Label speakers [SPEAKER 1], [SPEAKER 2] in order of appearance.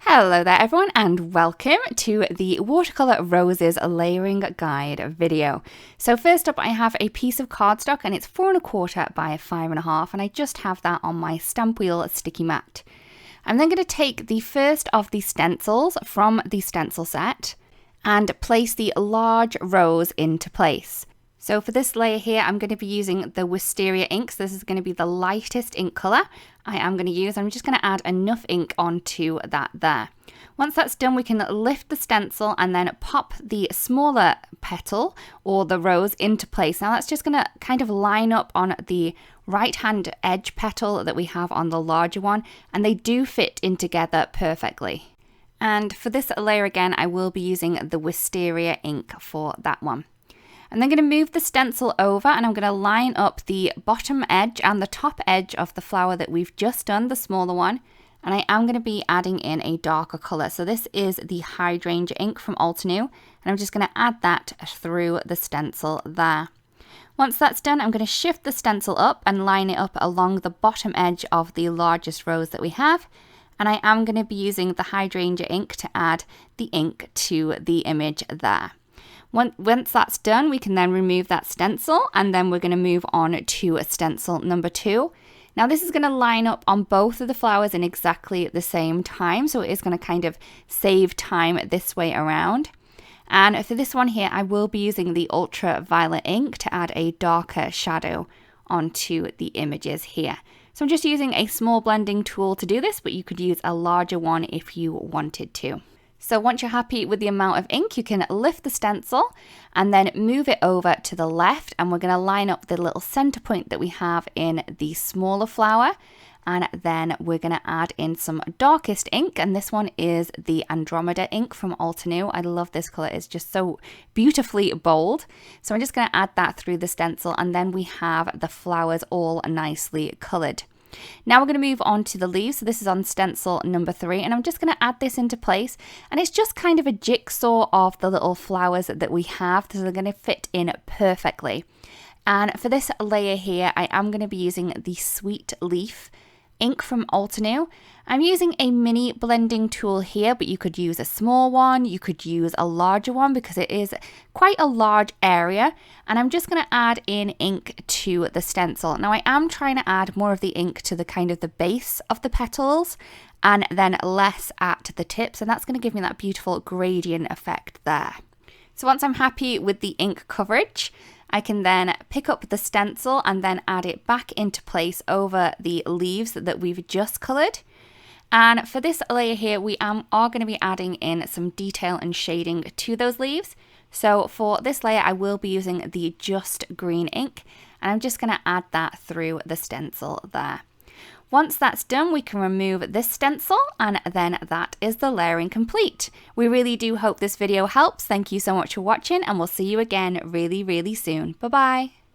[SPEAKER 1] Hello there everyone and welcome to the Watercolor Roses layering guide video. So first up I have a piece of cardstock and it's 4 1/4 by 5 1/2 and I just have that on my stamp wheel sticky mat. I'm then going to take the first of the stencils from the stencil set and place the large rose into place. So for this layer here, I'm going to be using the Wisteria ink. So this is going to be the lightest ink colour I am going to use. I'm just going to add enough ink onto that there. Once that's done, we can lift the stencil and then pop the smaller petal or the rose into place. Now that's just going to kind of line up on the right hand edge petal that we have on the larger one, and they do fit in together perfectly. And for this layer again, I will be using the Wisteria ink for that one. I'm then going to move the stencil over and I'm going to line up the bottom edge and the top edge of the flower that we've just done, the smaller one. And I am going to be adding in a darker colour. So this is the Hydrangea ink from Altenew. And I'm just going to add that through the stencil there. Once that's done, I'm going to shift the stencil up and line it up along the bottom edge of the largest rose that we have. And I am going to be using the Hydrangea ink to add the ink to the image there. Once that's done, we can then remove that stencil and then we're going to move on to stencil number 2. Now this is going to line up on both of the flowers in exactly the same time, so it is going to kind of save time this way around. And for this one here, I will be using the ultraviolet ink to add a darker shadow onto the images here. So I'm just using a small blending tool to do this, but you could use a larger one if you wanted to. So once you're happy with the amount of ink, you can lift the stencil and then move it over to the left, and we're going to line up the little center point that we have in the smaller flower, and then we're going to add in some darkest ink, and this one is the Andromeda ink from Altenew. I love this color, it's just so beautifully bold. So I'm just going to add that through the stencil, and then we have the flowers all nicely colored. Now we're going to move on to the leaves. So this is on stencil number 3, and I'm just going to add this into place, and it's just kind of a jigsaw of the little flowers that we have, so they're going to fit in perfectly. And for this layer here, I am going to be using the Sweet Leaf ink from Altenew. I'm using a mini blending tool here, but you could use a small one, you could use a larger one because it is quite a large area. And I'm just going to add in ink to the stencil. Now I am trying to add more of the ink to the kind of the base of the petals and then less at the tips, and that's going to give me that beautiful gradient effect there. So once I'm happy with the ink coverage, I can then pick up the stencil and then add it back into place over the leaves that we've just coloured. And for this layer here, we are going to be adding in some detail and shading to those leaves. So for this layer, I will be using the Just Green ink, and I'm just going to add that through the stencil there. Once that's done, we can remove this stencil, and then that is the layering complete. We really do hope this video helps. Thank you so much for watching, and we'll see you again really, really soon. Bye-bye.